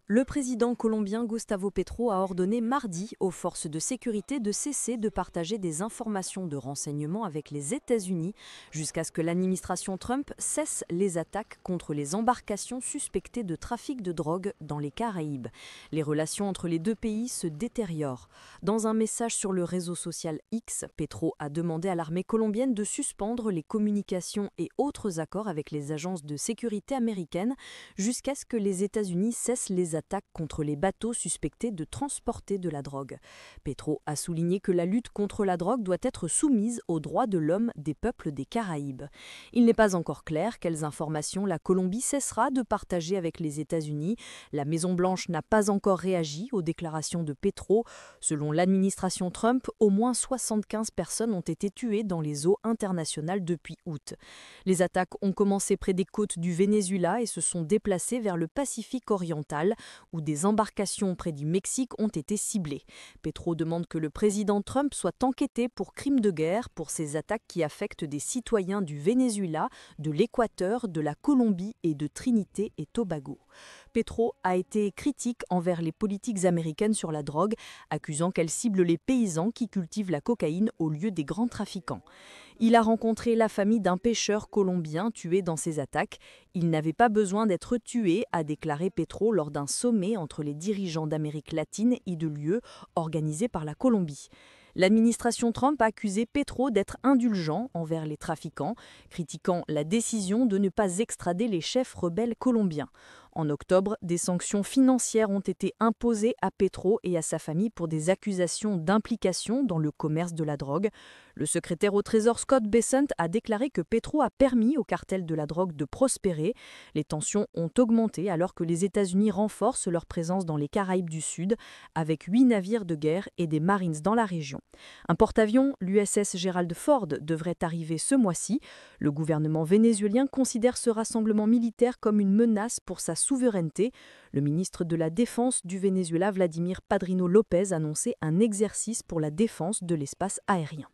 Le président colombien Gustavo Petro a ordonné mardi aux forces de sécurité de cesser de partager des informations de renseignement avec les États-Unis jusqu'à ce que l'administration Trump cesse les attaques contre les embarcations suspectées de trafic de drogue dans les Caraïbes. Les relations entre les deux pays se détériorent. Dans un message sur le réseau social X, Petro a demandé à l'armée colombienne de suspendre les communications et autres accords avec les agences de sécurité américaines jusqu'à ce que les États-Unis cessent les attaques contre les bateaux suspectés de transporter de la drogue. Petro a souligné que la lutte contre la drogue doit être soumise aux droits de l'homme des peuples des Caraïbes. Il n'est pas encore clair quelles informations la Colombie cessera de partager avec les États-Unis. La Maison-Blanche n'a pas encore réagi aux déclarations de Petro. Selon l'administration Trump, au moins 75 personnes ont été tuées dans les eaux internationales depuis août. Les attaques ont commencé près des côtes du Venezuela et se sont déplacées vers le Pacifique oriental, où des embarcations près du Mexique ont été ciblées. Petro demande que le président Trump soit enquêté pour crimes de guerre pour ces attaques qui affectent des citoyens du Venezuela, de l'Équateur, de la Colombie et de Trinité et Tobago. Petro a été critique envers les politiques américaines sur la drogue, accusant qu'elles ciblent les paysans qui cultivent la cocaïne au lieu des grands trafiquants. Il a rencontré la famille d'un pêcheur colombien tué dans ces attaques. Il n'avait pas besoin d'être tué, a déclaré Petro lors d'un sommet entre les dirigeants d'Amérique latine et de l'UE organisé par la Colombie. L'administration Trump a accusé Petro d'être indulgent envers les trafiquants, critiquant la décision de ne pas extrader les chefs rebelles colombiens. En octobre, des sanctions financières ont été imposées à Petro et à sa famille pour des accusations d'implication dans le commerce de la drogue. Le secrétaire au Trésor Scott Bessent a déclaré que Petro a permis au cartel de la drogue de prospérer. Les tensions ont augmenté alors que les États-Unis renforcent leur présence dans les Caraïbes du Sud, avec 8 navires de guerre et des Marines dans la région. Un porte-avions, l'USS Gerald Ford, devrait arriver ce mois-ci. Le gouvernement vénézuélien considère ce rassemblement militaire comme une menace pour sa souveraineté. Le ministre de la Défense du Venezuela, Vladimir Padrino López, annonçait un exercice pour la défense de l'espace aérien.